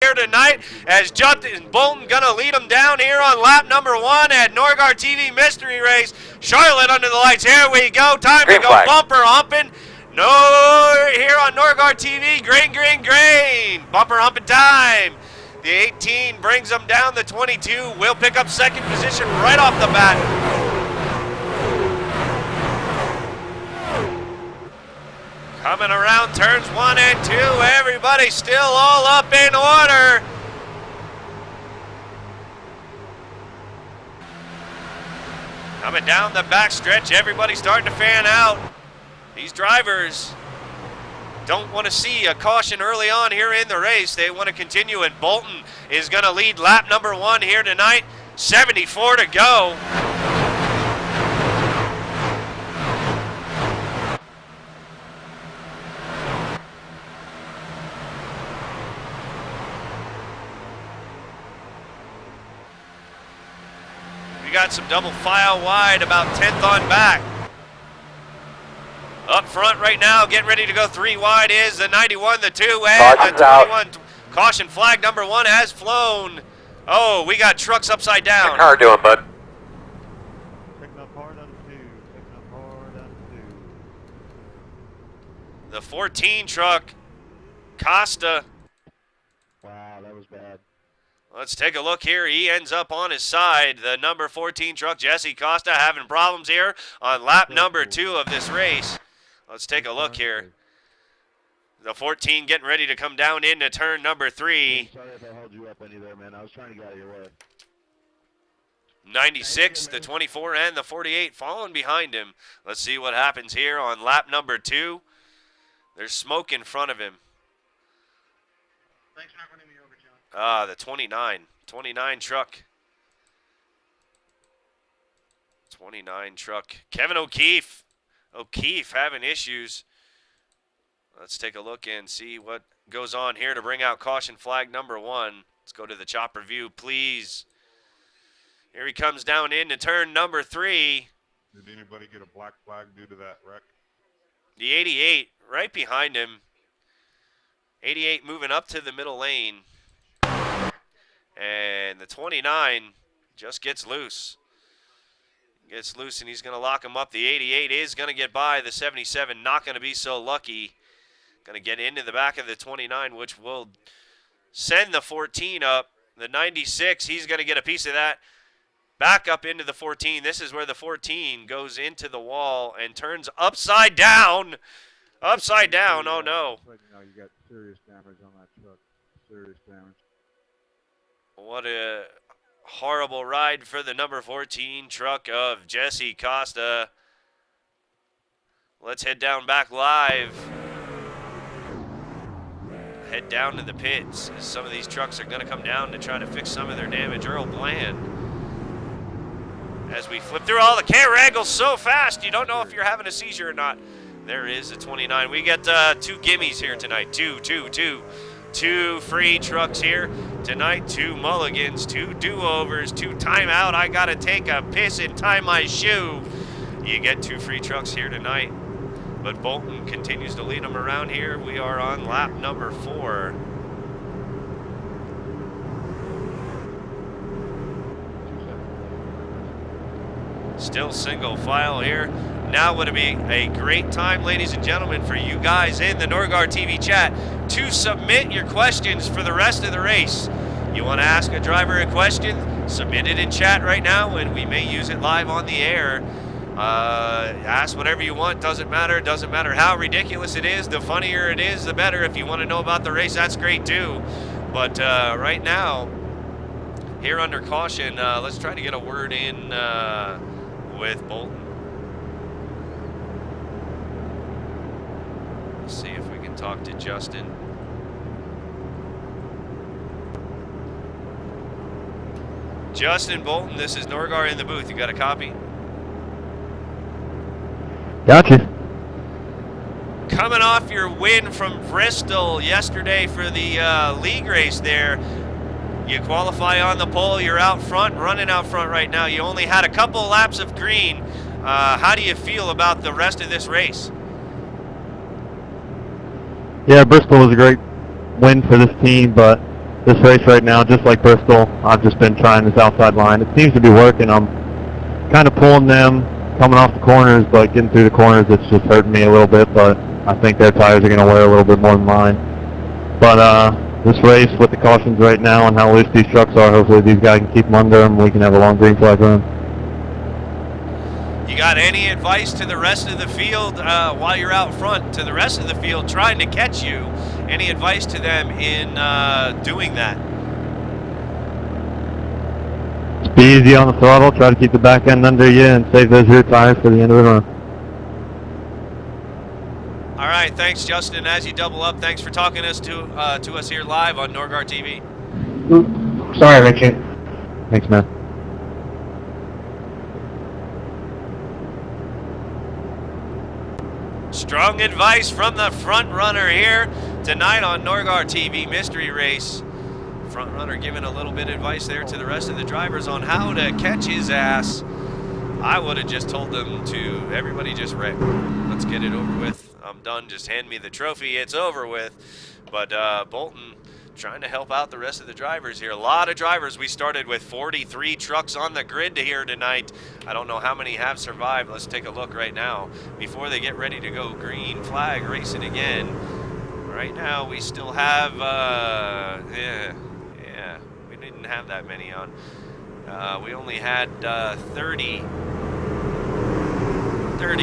here tonight as Justin Bolton gonna lead them down here on lap number 1 at Norgar TV Mystery Race. Charlotte under the lights. Here we go. Time Green to go flag. bumper humping. No, here on Norgar TV. Green. Bumper humping time. The 18 brings them down. The 22 will pick up second position right off the bat. Coming around turns 1 and 2. Everybody still all up in order. Coming down the back stretch, everybody's starting to fan out. These drivers don't want to see a caution early on here in the race. They want to continue, and Bolton is going to lead lap number 1 here tonight. 74 to go. We got some double file wide, about 10th on back. Up front right now, getting ready to go 3 wide is the 91, the 2, and Caution's the 21. out. Caution flag number 1 has flown. Oh, we got trucks upside How's down. your car doing, bud? Picking up hard on 2. Picking up hard on 2. The 14 truck, Costa. Wow, that was bad. Let's take a look here. He ends up on his side. The number 14 truck, Jesse Costa, having problems here on lap number 2 of this race. Let's take a look here. The 14 getting ready to come down into turn number 3. Sorry if I held you up any there, man. I was trying to get out of your way. 96, the 24, and the 48 following behind him. Let's see what happens here on lap number 2. There's smoke in front of him. Thanks for not running me over, John. The 29 truck. 29 truck. Kevin O'Keefe. O'Keefe having issues. Let's take a look and see what goes on here to bring out caution flag number 1. Let's go to the chopper view, please. Here he comes down into turn number 3. Did anybody get a black flag due to that wreck? The 88 right behind him. 88 moving up to the middle lane. And the 29 just gets loose. Gets loose and he's going to lock him up. The 88 is going to get by. The 77 not going to be so lucky. Going to get into the back of the 29, which will send the 14 up. The 96, he's going to get a piece of that. Back up into the 14. This is where the 14 goes into the wall and turns upside down. Upside down. Oh, no. Right now, you got serious damage on that truck. Serious damage. What a horrible ride for the number 14 truck of Jesse Costa. Let's head down back live. Head down to the pits as some of these trucks are going to come down to try to fix some of their damage. Earl Bland. As we flip through all the camera angles so fast, you don't know if you're having a seizure or not. There is a 29. We get 2 gimmies here tonight. Two free trucks here tonight. 2 mulligans, 2 do-overs, 2 timeout. I got to take a piss and tie my shoe. You get 2 free trucks here tonight. But Bolton continues to lead them around here. We are on lap number 4. Still single file here. Now would it be a great time, ladies and gentlemen, for you guys in the Norgar TV chat to submit your questions for the rest of the race. You want to ask a driver a question? Submit it in chat right now, and we may use it live on the air. Ask whatever you want. Doesn't matter. Doesn't matter how ridiculous it is. The funnier it is, the better. If you want to know about the race, that's great too. But right now, here under caution, let's try to get a word in with Bolton. Let's see if we can talk to Justin. Justin Bolton, this is Norgar in the booth. You got a copy? Gotcha. Coming off your win from Bristol yesterday for the league race there, you qualify on the pole, you're out front, running out front right now. You only had a couple laps of green. How do you feel about the rest of this race? Yeah, Bristol was a great win for this team, but this race right now, just like Bristol. I've just been trying this outside line. It seems to be working. I'm kind of pulling them, coming off the corners, but getting through the corners, it's just hurting me a little bit, but I think their tires are going to wear a little bit more than mine. But this race with the cautions right now and how loose these trucks are, hopefully these guys can keep them under them. We can have a long green flag run. You got any advice to the rest of the field while you're out front, to the rest of the field trying to catch you? Any advice to them in doing that? Just be easy on the throttle, try to keep the back end under you, and save those rear tires for the end of the run. All right, thanks, Justin. As you double up, thanks for talking to us here live on Norgar TV. Sorry, Richie. Thanks, man. Strong advice from the front runner here tonight on Norgar TV Mystery Race. Front runner giving a little bit of advice there to the rest of the drivers on how to catch his ass. I would have just told them to, everybody just wreck. Let's get it over with. I'm done. Just hand me the trophy. It's over with. But Bolton trying to help out the rest of the drivers here. A lot of drivers. We started with 43 trucks on the grid here tonight. I don't know how many have survived. Let's take a look right now before they get ready to go. Green flag racing again. Right now we still have, yeah, we didn't have that many on. We only had 30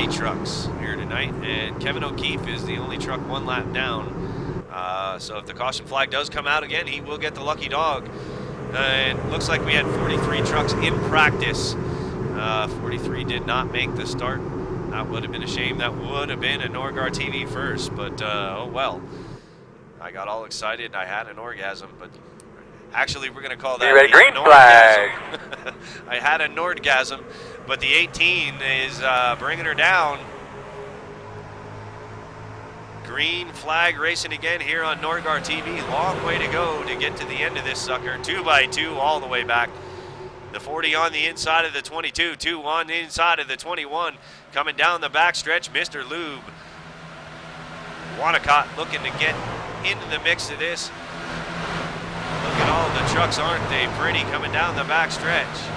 trucks here tonight, and Kevin O'Keefe is the only truck one lap down. So if the caution flag does come out again, he will get the lucky dog. And looks like we had 43 trucks in practice. 43 did not make the start. That would have been a shame. That would have been a Norgar TV first, but oh well. I got all excited. I had an orgasm, but actually we're going to call that ready? Green flag. I had a Nordgasm, but the 18 is bringing her down. Green flag racing again here on Norgar TV. Long way to go to get to the end of this sucker. 2x2 all the way back. The 40 on the inside of the 22, 2 on the inside of the 21. Coming down the backstretch, Mr. Lube. Wanacott looking to get into the mix of this. Look at all the trucks, aren't they pretty, coming down the backstretch.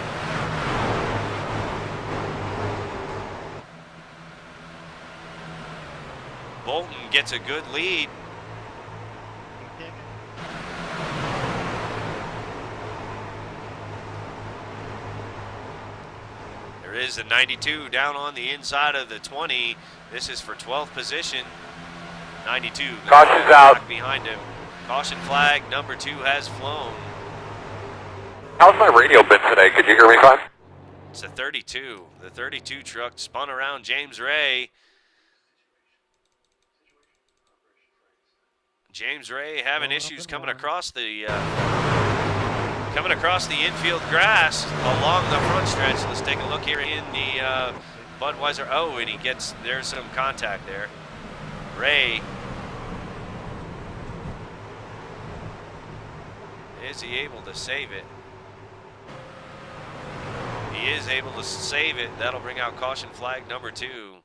Bolton gets a good lead. There is a 92 down on the inside of the 20. This is for 12th position. 92. Caution's out. Behind him. Caution flag number 2 has flown. How's my radio been today? Could you hear me fine? It's a 32. The 32 truck spun around James Ray. James Ray having issues coming across the infield grass along the front stretch. Let's take a look here in the Budweiser. Oh, and there's some contact there. Ray. Is he able to save it? He is able to save it. That'll bring out caution flag number 2.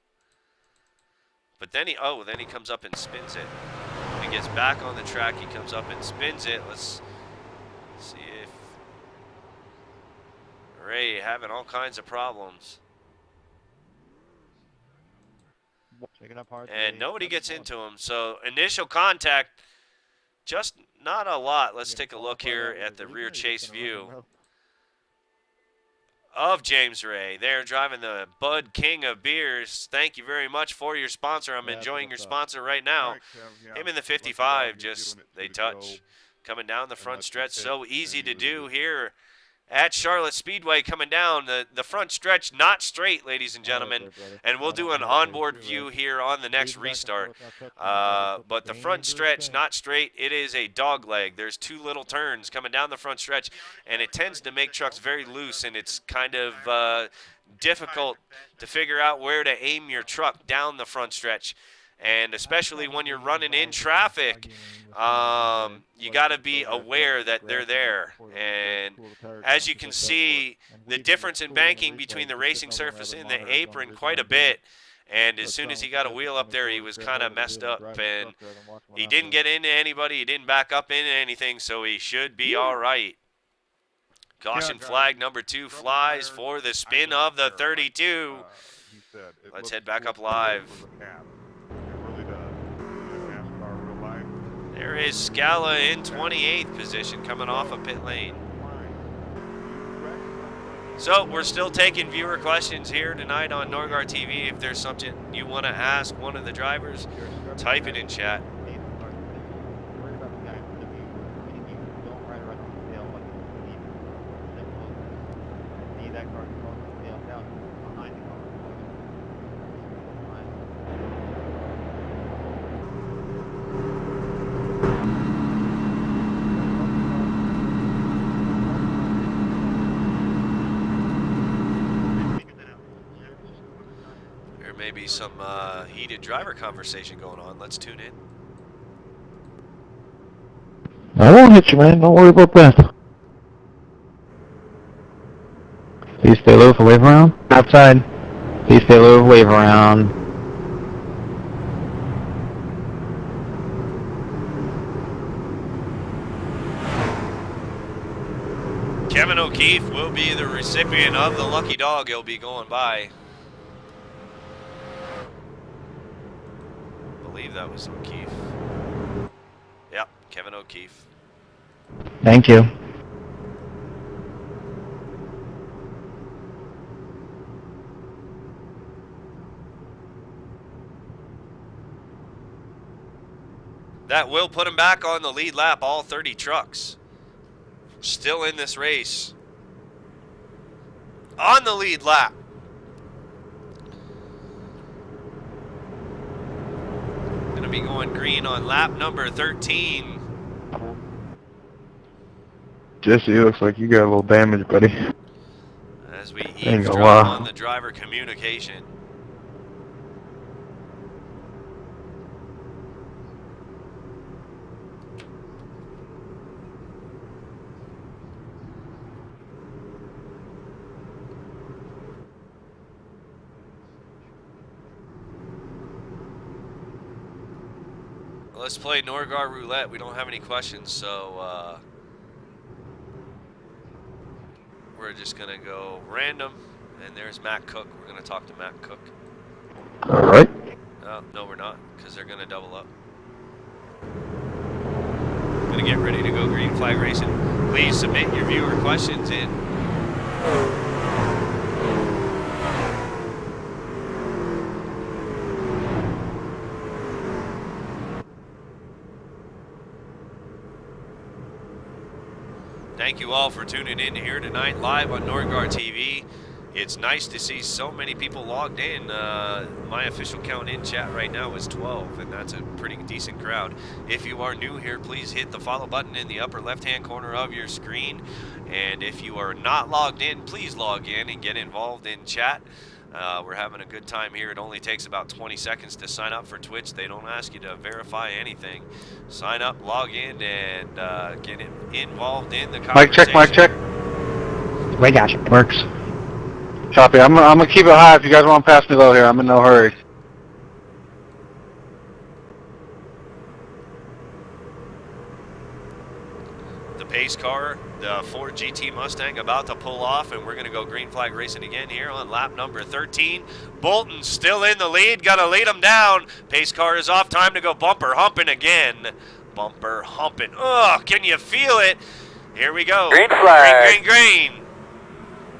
But then he comes up and spins it. When he gets back on the track, he comes up and spins it. Let's see if Ray having all kinds of problems. And nobody gets into him. So initial contact, just not a lot. Let's take a look here at the rear chase view of James Ray. They're driving the Bud King of Beers. Thank you very much for your sponsor. I'm enjoying your sponsor right now. Him in the 55, they touch. Coming down the front stretch, so easy to do here at Charlotte Speedway. Coming down the front stretch, not straight, ladies and gentlemen, and we'll do an onboard view here on the next restart. But the front stretch, not straight, it is a dog leg. There's 2 little turns coming down the front stretch, and it tends to make trucks very loose, and it's kind of difficult to figure out where to aim your truck down the front stretch. And especially when you're running in traffic, you got to be aware that they're there. And as you can see, the difference in banking between the racing surface and the apron quite a bit. And as soon as he got a wheel up there, he was kind of messed up, and he didn't get into anybody. He didn't back up into anything, so he should be all right. Caution flag number 2 flies for the spin of the 32. Let's head back up live. There is Scala in 28th position coming off of pit lane. So we're still taking viewer questions here tonight on Norgar TV. If there's something you want to ask one of the drivers, type it in chat. Maybe some heated driver conversation going on. Let's tune in. I won't hit you, man. Don't worry about that. Please stay low for wave around. Outside. Please stay low for wave around. Kevin O'Keefe will be the recipient of the lucky dog he'll be going by. I believe that was O'Keefe. Yep, Kevin O'Keefe. Thank you. That will put him back on the lead lap, all 30 trucks. Still in this race. On the lead lap. Gonna be going green on lap number 13. Jesse, looks like you got a little damage, buddy. As we eavesdrop on the driver communication. Let's play Norgar Roulette. We don't have any questions, so we're just going to go random. And there's Matt Cook. We're going to talk to Matt Cook. All right. No, we're not, because they're going to double up. Going to get ready to go green flag racing. Please submit your viewer questions in. Thank you all for tuning in here tonight live on Norgar TV. It's nice to see so many people logged in. My official count in chat right now is 12, and that's a pretty decent crowd. If you are new here, please hit the follow button in the upper left-hand corner of your screen. And if you are not logged in, please log in and get involved in chat. We're having a good time here. It only takes about 20 seconds to sign up for Twitch. They don't ask you to verify anything. Sign up, log in, and get involved in the conversation. Mic check. We got you. Works. Copy. I'm gonna keep it high if you guys want to pass me low here. I'm in no hurry. The pace car, the Ford GT Mustang, about to pull off, and we're going to go green flag racing again here on lap number 13. Bolton still in the lead, going to lead him down. Pace car is off, time to go bumper humping again. Bumper humping. Ugh, can you feel it? Here we go. Green flag. Green.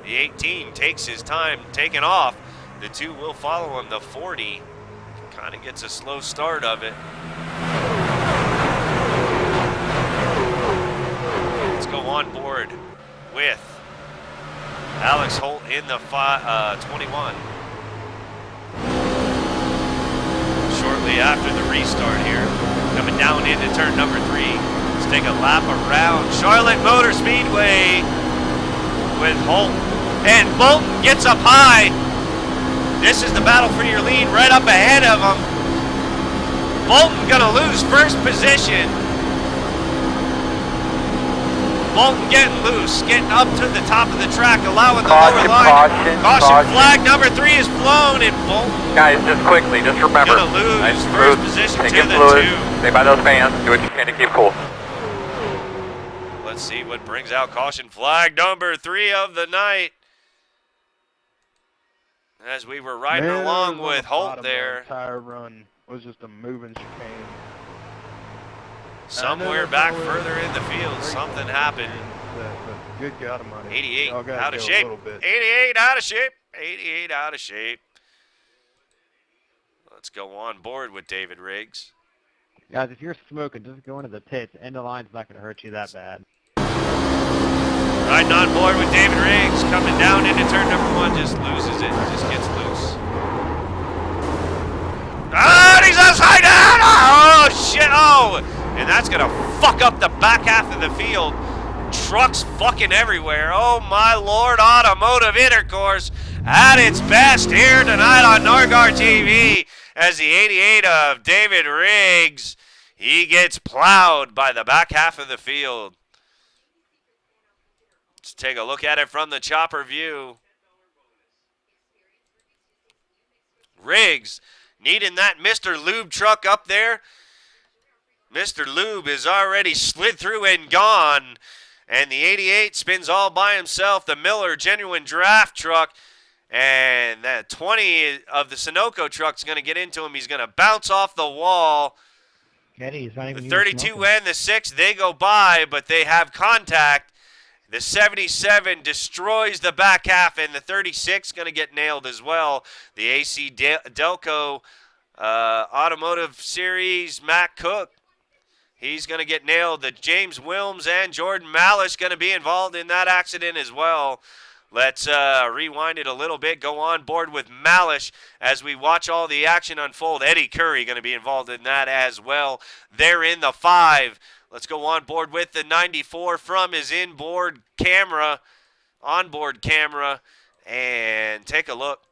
The 18 takes his time taking off. The 2 will follow him. The 40 kind of gets a slow start of it. Let's go on board with Alex Holt in the 21. Shortly after the restart here, coming down into turn number 3. Let's take a lap around Charlotte Motor Speedway with Holt. And Bolton gets up high. This is the battle for your lead right up ahead of him. Bolton gonna lose first position. Bolton getting loose, getting up to the top of the track, allowing the Caution, lower line. caution. Flag number 3 is blown, and Bolton Guys, just quickly, just remember. gonna lose Nice first smooth. position Take to in the fluid. 2. Stay by those fans. Do what you can to keep cool. Let's see what brings out caution flag number 3 of the night. As we were riding Man, along on with the Holt bottom, there. The entire run was just a moving chicane. Somewhere back further in the field, something happened. But good God Almighty. 88 Y'all gotta out of go a shape. little bit. 88 out of shape. 88 out of shape. Let's go on board with David Riggs. Guys, if you're smoking, just go into the pits. End of line's not going to hurt you that bad. Riding on board with David Riggs, coming down into turn number 1, just loses it, just gets loose. Ah, and he's upside down! Oh, shit, oh! And that's gonna fuck up the back half of the field. Trucks fucking everywhere. Oh my Lord, automotive intercourse at its best here tonight on Norgar TV as the 88 of David Riggs, he gets plowed by the back half of the field. Let's take a look at it from the chopper view. Riggs needing that Mr. Lube truck up there. Mr. Lube is already slid through and gone. And the 88 spins all by himself. The Miller Genuine Draft truck. And that 20 of the Sunoco truck's going to get into him. He's going to bounce off the wall. Kenny, he's not even The using 32 smoking. and the 6, they go by, but they have contact. The 77 destroys the back half, and the 36 going to get nailed as well. The AC Delco Automotive Series, Matt Cook, he's going to get nailed. The James Wilms and Jordan Malish going to be involved in that accident as well. Let's rewind it a little bit, go on board with Malish as we watch all the action unfold. Eddie Curry going to be involved in that as well. They're in the 5. Let's go on board with the 94 from his onboard camera, and take a look.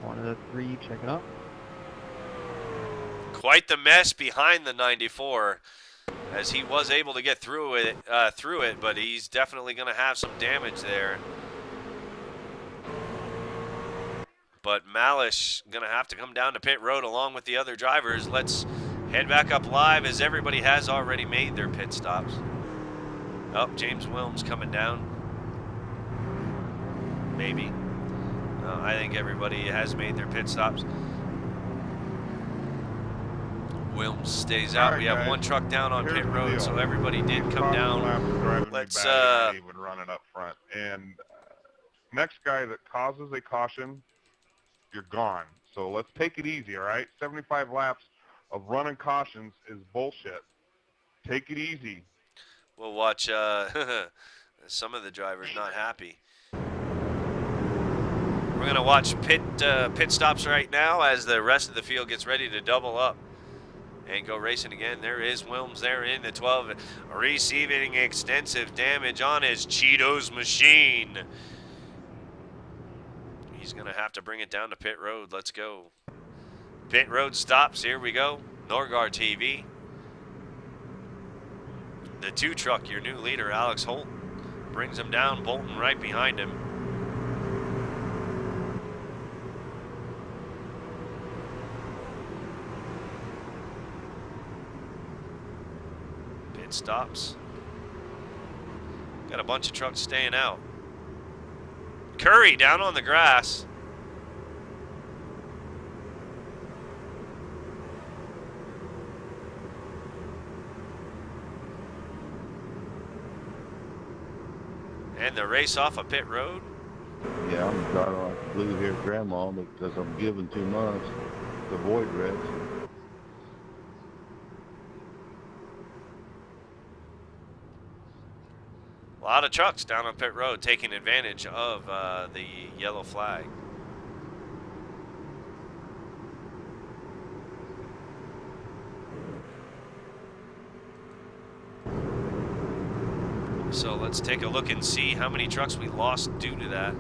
One of the 3, check it out. Quite the mess behind the 94, as he was able to get through it, but he's definitely going to have some damage there. But Malish going to have to come down to pit road along with the other drivers. Let's head back up live as everybody has already made their pit stops. Oh, James Wilms coming down. Maybe. No, I think everybody has made their pit stops. Wilms stays out. Right, we have guys. one truck down on Here's pit the road, deal. so everybody did come Caution down. laps is driving me Let's, batty, not even running up front. And next guy that causes a caution, you're gone. So let's take it easy, all right? 75 laps of running cautions is bullshit. Take it easy. We'll watch some of the drivers not happy. We're going to watch pit stops right now as the rest of the field gets ready to double up and go racing again. There is Wilms there in the 12, receiving extensive damage on his Cheetos machine. He's going to have to bring it down to pit road. Let's go. Pit road stops. Here we go. Norgar TV. The 2 truck, your new leader, Alex Holt, brings him down. Bolton right behind him. Pit stops. Got a bunch of trucks staying out. Curry down on the grass. And the race off of pit road. Yeah, I'm driving like blue here, Grandma, because I'm given 2 months to avoid wrecks. A lot of trucks down on pit road taking advantage of the yellow flag. So let's take a look and see how many trucks we lost due to that.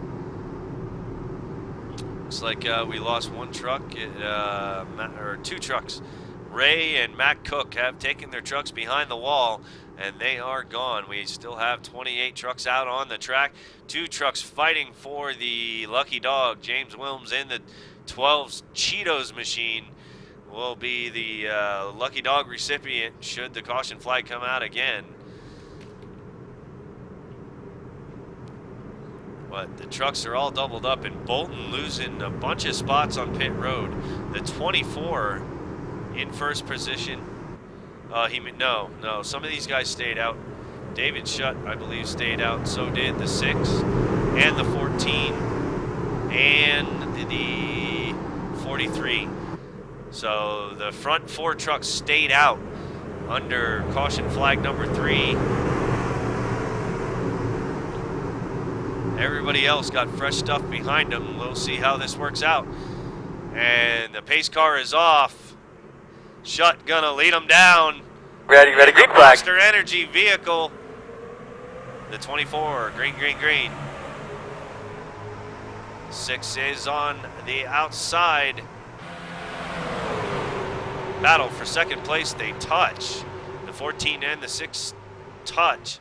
Looks like we lost one truck, or two trucks. Ray and Matt Cook have taken their trucks behind the wall, and they are gone. We still have 28 trucks out on the track. 2 trucks fighting for the lucky dog. James Wilms in the 12 Cheetos machine will be the lucky dog recipient should the caution flag come out again. But the trucks are all doubled up, and Bolton losing a bunch of spots on pit road. The 24 in first position. No. Some of these guys stayed out. David Shutt, I believe, stayed out. So did the 6 and the 14 and the 43. So the front 4 trucks stayed out under caution flag number 3. Everybody else got fresh stuff behind them. We'll see how this works out. And the pace car is off. Shutt gonna lead them down. Ready, green flag. Monster Energy vehicle. The 24, green. 6 is on the outside. Battle for second place, they touch. The 14 and the 6 touch.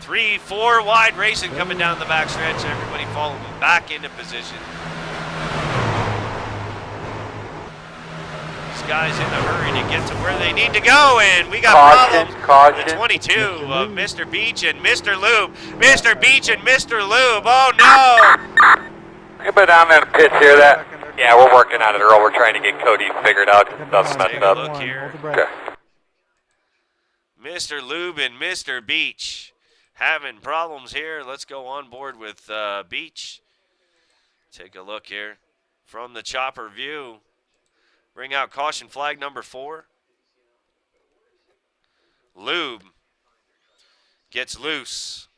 3, 4 wide racing coming down the backstretch. Everybody falling back into position. These guys in a hurry to get to where they need to go, and we got problems. The 22 of Mr. Beach and Mr. Lube. Mr. Beach and Mr. Lube. Oh no! Anybody down there in the pits hear that? Yeah, we're working on it, Earl. We're trying to get Cody figured out. Stuff's messed Take a up. look here. Okay. Mr. Lube and Mr. Beach having problems here. Let's go on board with Beach. Take a look here from the chopper view. Bring out caution flag number 4. Lube gets loose.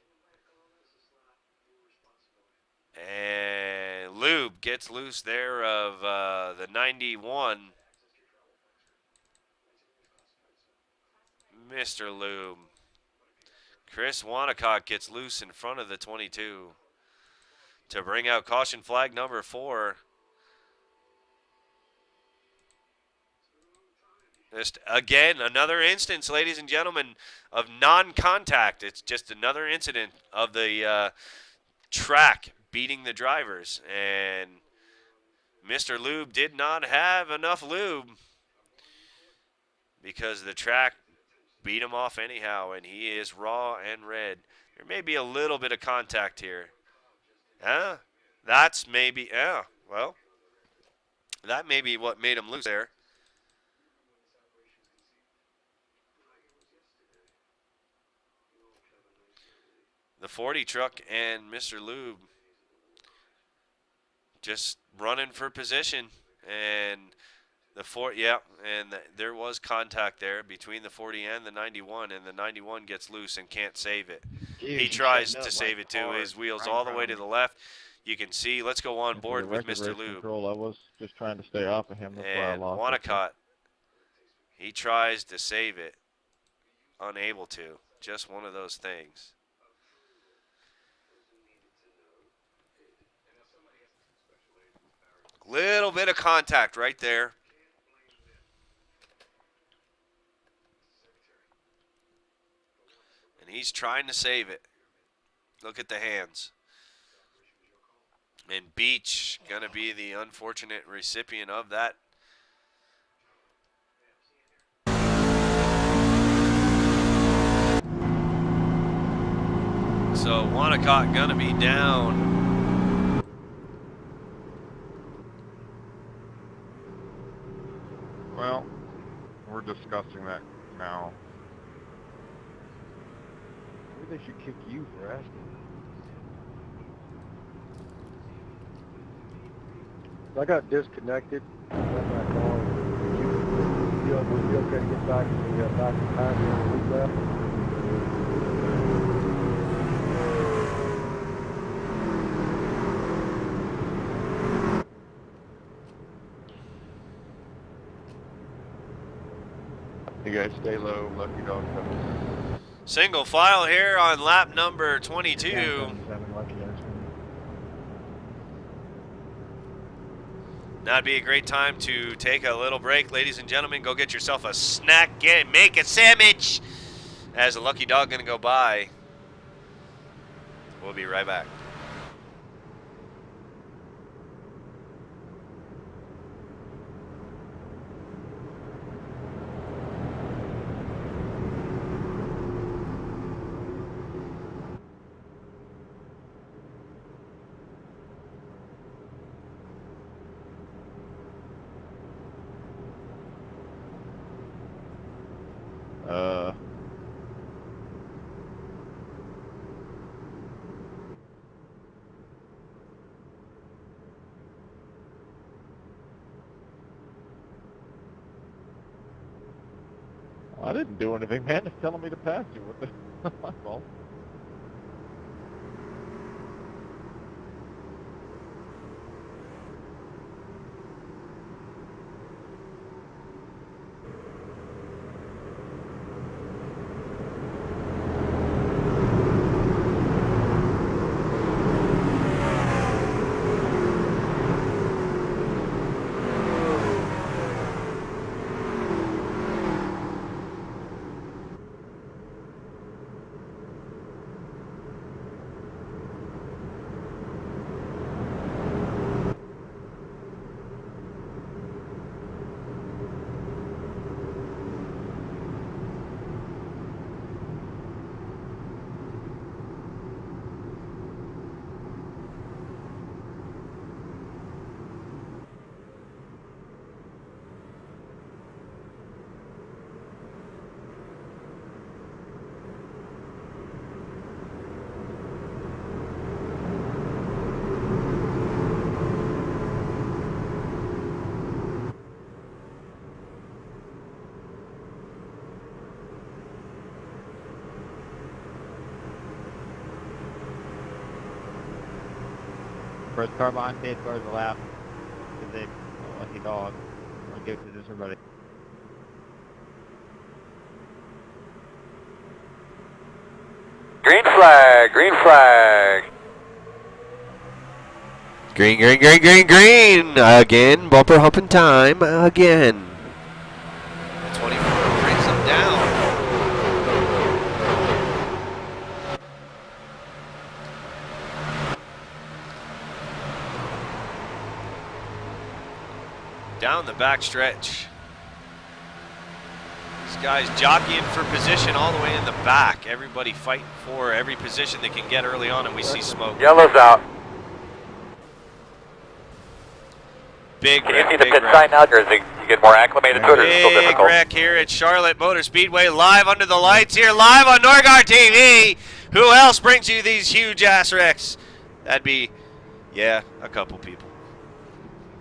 And Lube gets loose there of the 91. Mr. Lube. Chris Wanacott gets loose in front of the 22 to bring out caution flag number 4. Just again, another instance, ladies and gentlemen, of non-contact. It's just another incident of the track beating the drivers. And Mr. Lube did not have enough lube because the track beat him off anyhow, and he is raw and red. There may be a little bit of contact here. That's maybe, well, that may be what made him lose there. The 40 truck and Mr. Lube just running for position, and there was contact there between the 40 and the 91, and the 91 gets loose and can't save it. He tries to save it too. His wheels all the way to the left. You can see. Let's go on board with Mr. Lube. Control, I was just trying to stay off of him. That's why I And lost Wanacott, he tries to save it, unable to. Just one of those things. Little bit of contact right there. And he's trying to save it. Look at the hands. And Beach going to be the unfortunate recipient of that. So Wanacott going to be down. Well, we're discussing that now. Maybe they should kick you for asking. I got disconnected. Would you be okay to get back to the back of the time we left? You guys stay low. Lucky Dog coming. Single file here on lap number 22. 77 Lucky Dog. That'd be a great time to take a little break, ladies and gentlemen. Go get yourself a snack, make a sandwich. As a Lucky Dog gonna go by. We'll be right back. I didn't do anything, man. It's telling me to pass you. What the? My fault. First car behind pit, cars the lap. Is a Lucky Dog. I'll give it to this everybody. Green flag, green flag. Green, green, green, green, green. Again, bumper humping time again. 24 brings them down. Down the back stretch. These guys jockeying for position all the way in the back. Everybody fighting for every position they can get early on, and we see smoke. Yellow's out. Big Can you wreck, see the big pit wreck. sign now, or is it you get more acclimated to it, or is it still Big difficult? wreck here at Charlotte Motor Speedway, live under the lights here, live on Norgar TV. Who else brings you these huge ass wrecks? That'd be, yeah, a couple people.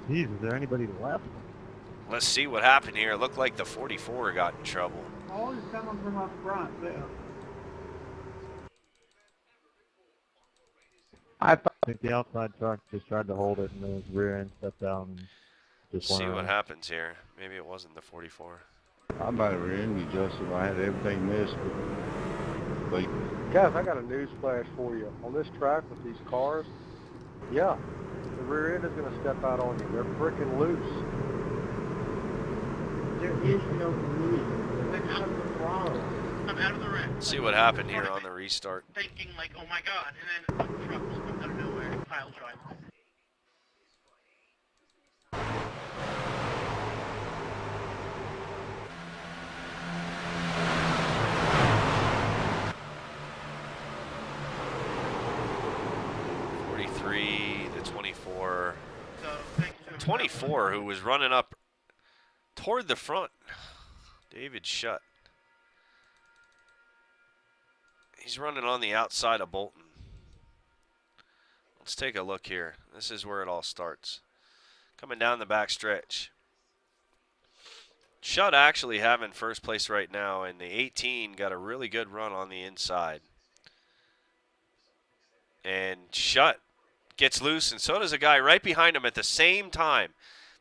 Jeez, is there anybody left? Let's see what happened here. It looked like the 44 got in trouble. Oh, he's coming from up front there. I think the outside truck just tried to hold it, and then his rear end stepped out and just See went what around. happens here. Maybe it wasn't the 44. I might have ran you, Justin. I had everything missed. But Guys, I got a news flash for you. On this track with these cars, yeah, the rear end is going to step out on you. They're freaking loose. There is no release. They're out of the throttle. I'm out of the wreck. See what happened here on the restart. Thinking like, oh my god, and then a truck just comes out of nowhere, pile drive. The 24. So thanks to 24 who was running up toward the front. David Shutt. He's running on the outside of Bolton. Let's take a look here. This is where it all starts. Coming down the back stretch. Shutt actually having first place right now, and the 18 got a really good run on the inside. And Shutt gets loose, and so does a guy right behind him at the same time.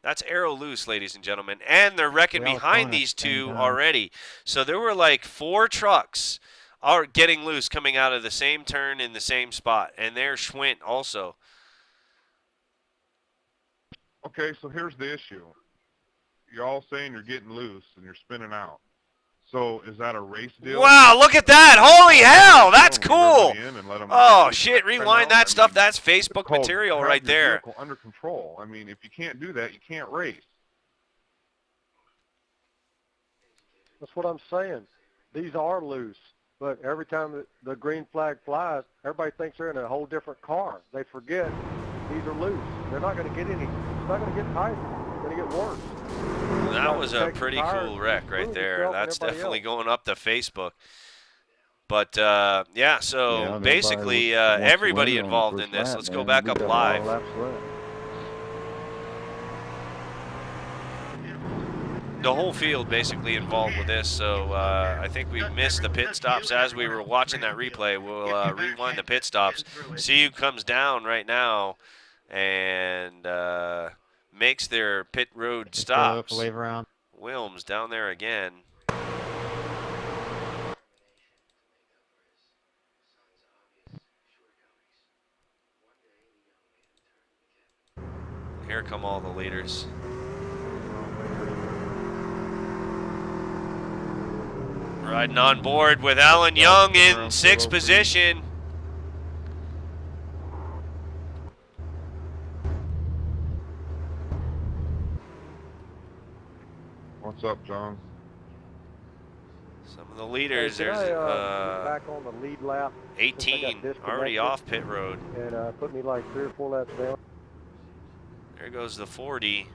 That's arrow loose, ladies and gentlemen. And they're wrecking We all behind phone at these the same two time. already. So there were like 4 trucks are getting loose coming out of the same turn in the same spot. And there's Schwint also. Okay, so here's the issue. You're all saying you're getting loose and you're spinning out. So is that a race deal? Wow, look at that. Holy hell, that's cool. Oh, shit, spin rewind out? that I stuff. mean, That's it's Facebook called material have right your there. vehicle under control. I mean, if you can't do that, you can't race. That's what I'm saying. These are loose, but every time the green flag flies, everybody thinks they're in a whole different car. They forget these are loose. They're not going to get any. It's not going to get tighter. It's going to get worse. That was a Protect the pretty tires, cool wreck right including there. yourself and That's everybody definitely else. going up to Facebook. But, yeah, so Yeah, basically wants to everybody win on the involved first in this. lap, Let's go man. back We up got a lot of live. laps left. The whole field basically involved with this, so I think we missed the pit stops as we were watching that replay. We'll rewind the pit stops, see who comes down right now and makes their pit road stops. Wave around. Wilms down there again. Here come all the leaders. Riding on board with Alan Young in 6th position. What's up, John? Some of the leaders, Hey, there's can I, get back on the lead lap? since I got 18 already disconnected off pit road. And put me like 3 or 4 laps down. There goes the 40,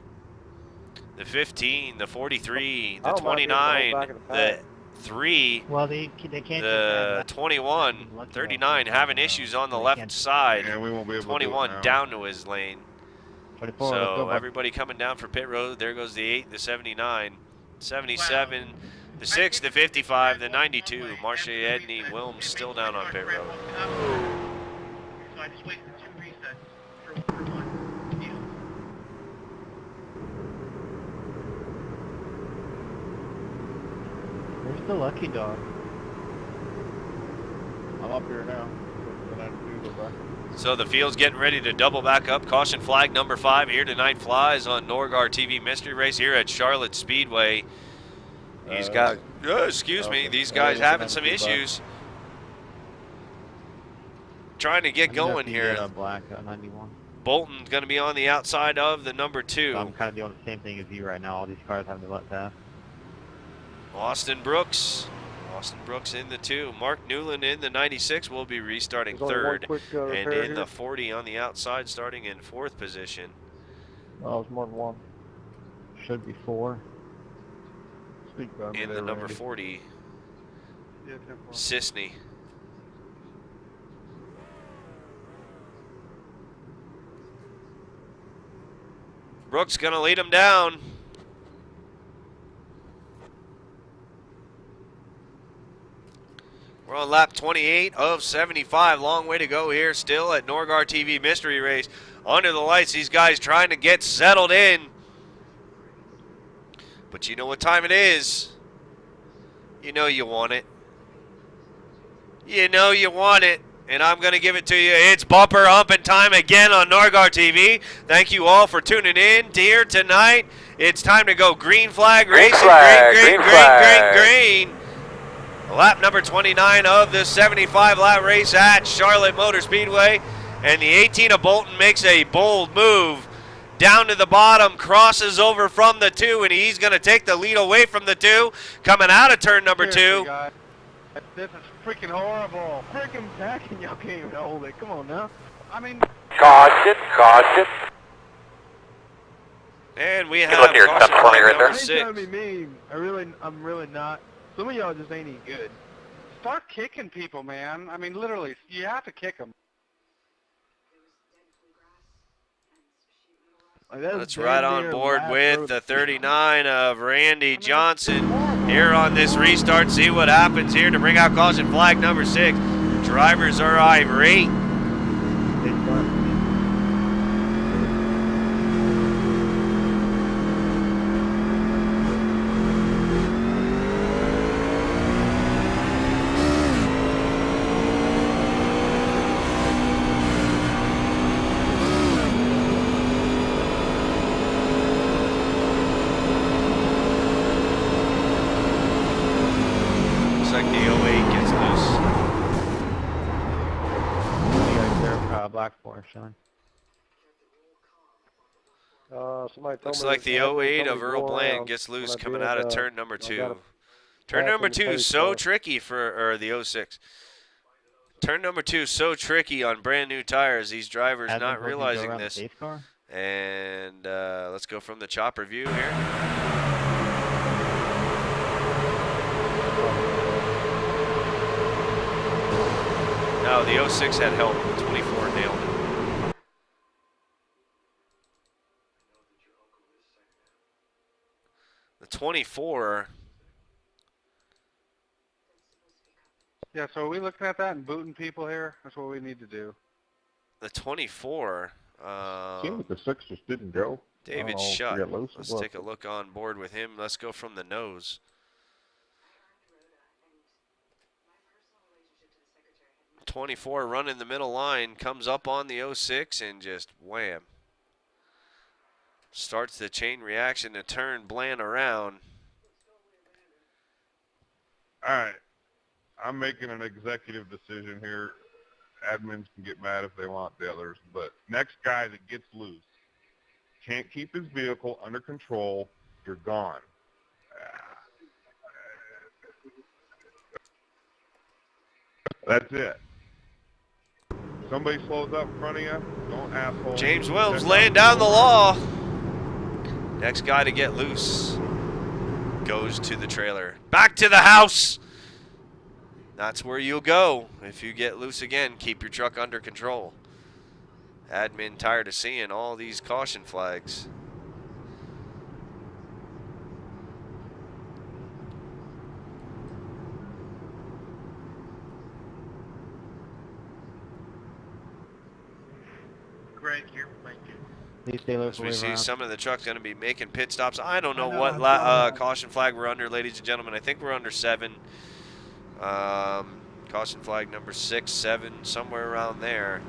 the 15, the 43, the I don't mind being the whole 29, back of the the pack. 3, Well, they can't. the 21, 39 having issues on the left side. Yeah, we won't be able to do it 21 now. down to his lane. 24. let's go, So bud. everybody coming down for pit road. There goes the 8, the 79, 77, the 6, the 55, the 92. Marcia Edney Wilms still down on pit road. So I just wasted 2 resets for 1 deal. Where's the lucky dog? I'm up here now. So the field's getting ready to double back up. Caution flag number 5 here tonight flies on Norgar TV Mystery Race here at Charlotte Speedway. He's got, excuse me, these guys having some issues. Trying to get going here. Black 91. Bolton's going to be on the outside of the number 2. I'm kind of doing the same thing as you right now. All these cars having to let pass. Austin Brooks in the 2. Mark Newland in the 96 will be restarting There's only one 3rd. quick, And repair in here. the 40 on the outside starting in 4th position. Oh, it's more than one. Should be 4. Speak about In the number 40, Yeah, 10-4. Sisney. Brooks gonna lead him down. We're on lap 28 of 75. Long way to go here still at Norgar TV Mystery Race. Under the lights, these guys trying to get settled in. But you know what time it is. You know you want it. You know you want it. And I'm going to give it to you. It's bumper humping time again on Norgar TV. Thank you all for tuning in here tonight. It's time to go green flag racing. Green flag. Green. Lap number 29 of the 75 lap race at Charlotte Motor Speedway. And the 18 of Bolton makes a bold move down to the bottom, crosses over from the 2, and he's going to take the lead away from the 2. Coming out of turn number 2. This is freaking horrible. Freaking back and y'all can't even hold it. Come on now. I mean, Caution, caution. And we look have at your caution step 20 flag right there. number 6. mean. I'm really not. Some of y'all just ain't any good. Start kicking people, man. I mean, literally, you have to kick them. Let's ride on board with the 39 of Randy Johnson here on this restart. See what happens here to bring out caution flag number 6. Drivers are irate. like the 08 gets loose. Black Forest, Sean. Somebody told Looks me like the that 08 of somebody Earl go Bland around gets loose when I coming did, out of turn number I got 2. a Turn back number in the 2 pace so car. tricky or the 06. Turn number 2 so tricky on brand new tires. These drivers Hasn't not told you to go realizing around the this. pace car? And let's go from the chopper view here. No, the 06 had help. The 24 nailed it. The 24. Yeah, so are we looking at that and booting people here? That's what we need to do. The 24. Seemed like the 6 just didn't go. David I don't know if Shutt. we got loose or Let's what. take a look on board with him. Let's go from the nose. .24 running the middle line, comes up on the 06 and just wham. Starts the chain reaction to turn Bland around. All right. I'm making an executive decision here. Admins can get mad if they want, the others. But next guy that gets loose, can't keep his vehicle under control, you're gone. That's it. Somebody slows up in front of you, don't asshole. James Williams laying down the law. Next guy to get loose goes to the trailer. Back to the house. That's where you'll go. If you get loose again, keep your truck under control. Admin tired of seeing all these caution flags. Greg here, thank you. These sailors As we will see around. some of the trucks going to be making pit stops. I don't know I know, what I'm sorry. caution flag we're under, ladies and gentlemen. I think we're under 7. Caution flag number 6, 7, somewhere around there.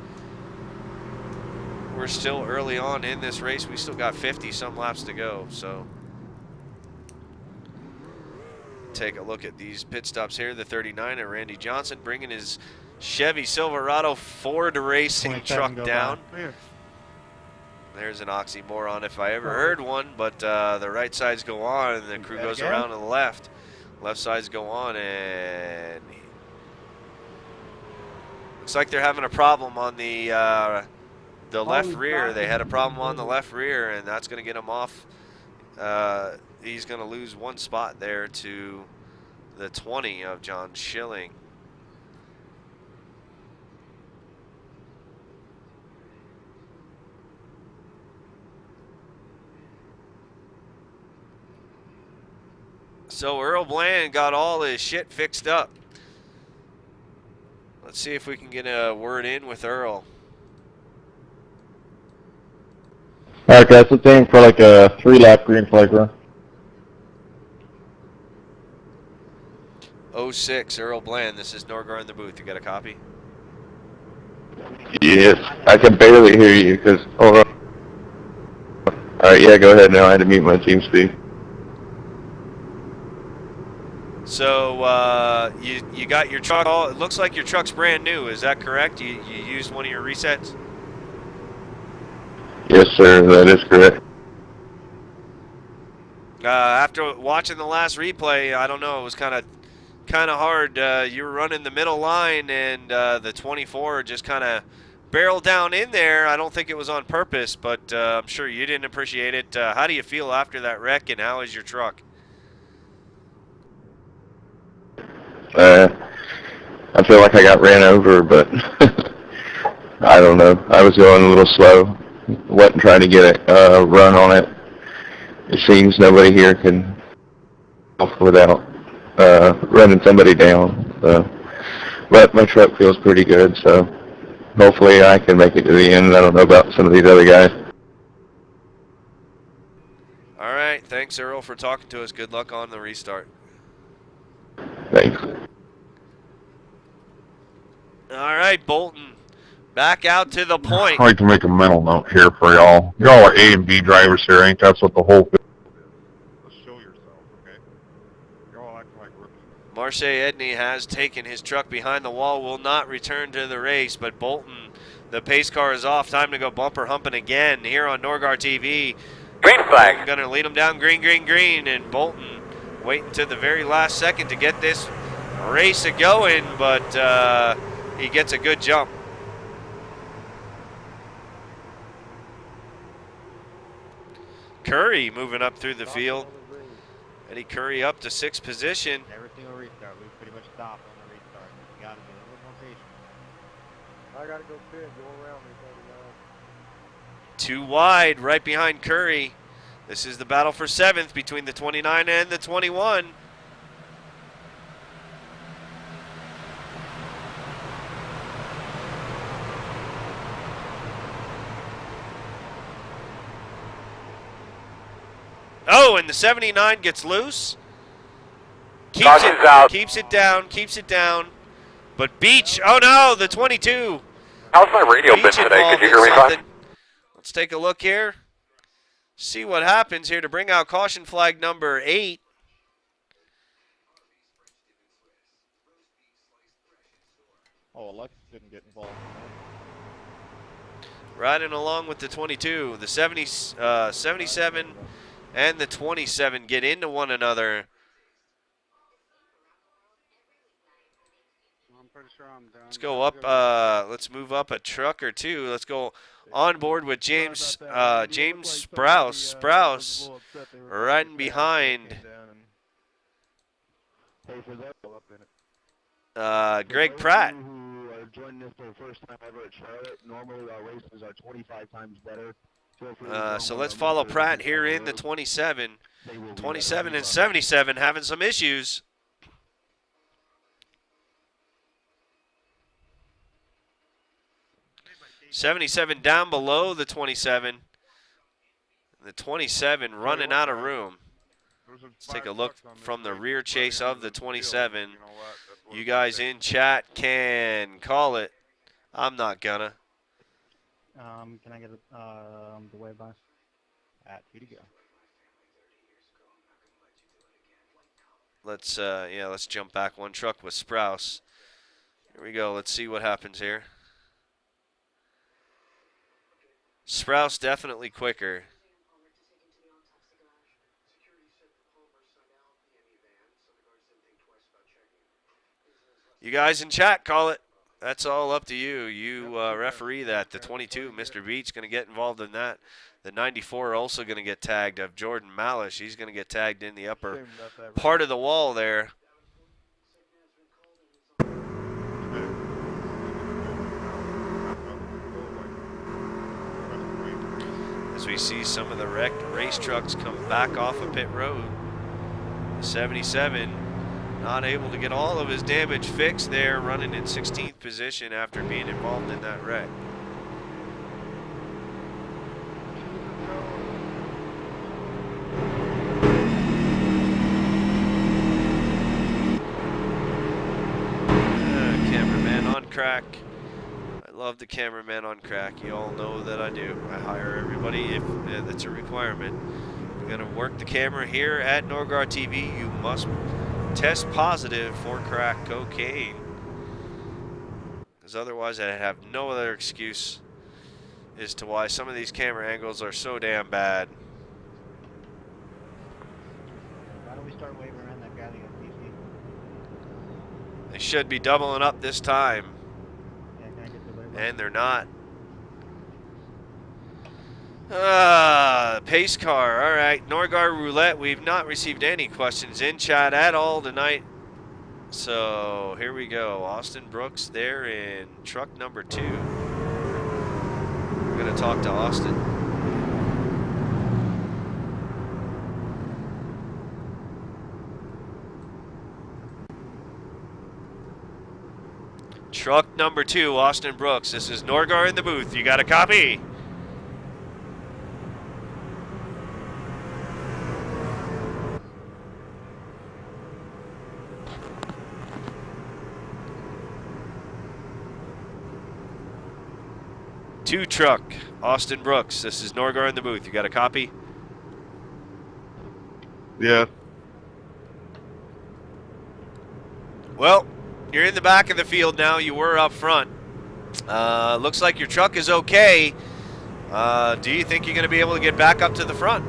We're still early on in this race. We still got 50-some laps to go, so take a look at these pit stops here. The 39er, Randy Johnson, bringing his Chevy Silverado Ford racing 27 truck go down. by. Here. There's an oxymoron if I ever heard one, but the right sides go on and the crew goes again? around to the left. Left sides go on, and looks like they're having a problem on the left rear. They had a problem on the left rear, and that's going to get him off. He's going to lose one spot there to the 20 of John Schilling. So Earl Bland got all his shit fixed up. Let's see if we can get a word in with Earl. Alright guys, let's aim for like a 3-lap green flag run. 06, Earl Bland, this is Norgar in the booth. You got a copy? Yes, I can barely hear you because, hold on. Alright, yeah, go ahead now. I had to mute my team speak. So you got your truck all, it looks like your truck's brand new, is that correct? You used one of your resets? Yes, sir, that is correct. After watching the last replay, I don't know, it was kind of hard. You were running the middle line, and the 24 just kind of barreled down in there. I don't think it was on purpose, but I'm sure you didn't appreciate it. How do you feel after that wreck, and how is your truck? I feel like I got ran over, but I don't know. I was going a little slow. Wasn't trying to get a run on it. It seems nobody here can without running somebody down. But my truck feels pretty good, so hopefully I can make it to the end. I don't know about some of these other guys. All right, thanks, Earl, for talking to us. Good luck on the restart. Thanks. All right, Bolton, back out to the point. I'd like to make a mental note here for y'all. Y'all are A and B drivers here, ain't that's what the whole thing is? Let's show yourself, okay? You're all acting like rookies. Marche Edney has taken his truck behind the wall, will not return to the race, but Bolton, the pace car is off. Time to go bumper humping again here on Norgar TV. Green flag. Going to lead him down green, green, green, and Bolton waiting to the very last second to get this race going, but he gets a good jump. Curry moving up through the field. Eddie Curry up to 6th position. Every single restart, we pretty much stopped on the restart. You gotta be a little more patient. I gotta go pit. Go around me, 39. Too wide, right behind Curry. This is the battle for 7th between the 29 and the 21. Oh, and the 79 gets loose. Keeps it down. But Beach, oh no, the 22. How's my radio been today? Could you hear me fine? Let's take a look here. See what happens here to bring out caution flag number 8. Oh, Alexis didn't get involved. Riding along with the 22. The 77 and the 27 get into one another. I'm pretty sure I'm done. Let's go up. Let's move up a truck or two. Let's go on board with James Sprouse. Sprouse riding behind Greg Pratt. Who are joining us for the first time ever at Charlotte. Normally our races are 25 times better. So let's follow Pratt here in the 27. 27 and 77 having some issues. '77 down below the 27. The 27 running out of room. Let's take a look from the rear chase of the 27. You guys in chat can call it. I'm not gonna. Can I get the way by? At 2 to go. Let's jump back one truck with Sprouse. Here we go. Let's see what happens here. Sprouse definitely quicker. You guys in chat, call it. That's all up to you. You referee that. The 22, Mr. Beach, going to get involved in that. The 94 also going to get tagged of Jordan Malish. He's going to get tagged in the upper part of the wall there. As we see some of the wrecked race trucks come back off of pit road. The 77 not able to get all of his damage fixed there, running in 16th position after being involved in that wreck. Cameraman on crack. I love the cameraman on crack. You all know that I do. I hire everybody if that's a requirement. If you're going to work the camera here at Norgar TV, you must test positive for crack cocaine, because otherwise I'd have no other excuse as to why some of these camera angles are so damn bad. Why don't we start waving around that guy that got PC? They should be doubling up this time, Yeah, can I get the way by? and they're not. Pace car. All right, Norgar Roulette. We've not received any questions in chat at all tonight. So here we go. Austin Brooks there in truck number 2. We're going to talk to Austin. Truck number 2, Austin Brooks. This is Norgar in the booth. You got a copy? Two truck, Austin Brooks. This is Norgar in the booth. You got a copy? Yes. Well, you're in the back of the field now. You were up front. Looks like your truck is okay. Do you think you're going to be able to get back up to the front?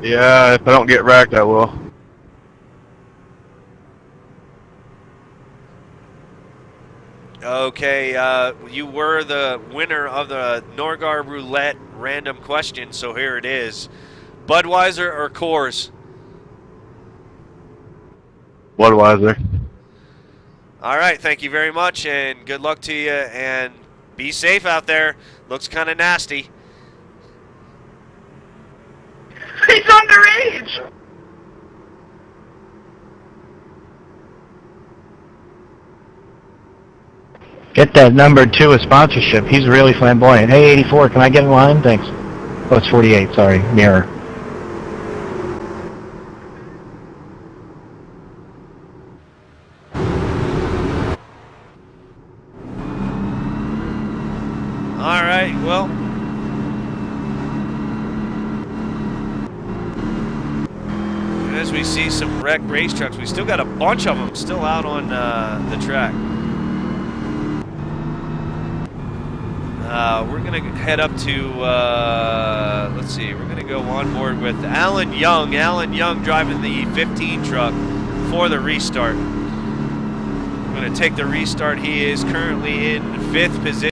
Yeah, if I don't get wrecked, I will. Okay, you were the winner of the Norgar Roulette random question, so here it is. Budweiser or Coors? Budweiser. All right, thank you very much, and good luck to you, and be safe out there. Looks kind of nasty. He's underage! Get that number 2 a sponsorship. He's really flamboyant. Hey, 84, can I get in line? Thanks. Oh, it's 48, sorry. Mirror. All right, well. As we see some wrecked race trucks, we still got a bunch of them still out on the track. We're going to head up to, let's see, we're going to go on board with Alan Young. Alan Young driving the 15 truck for the restart. We're going to take the restart. He is currently in 5th position.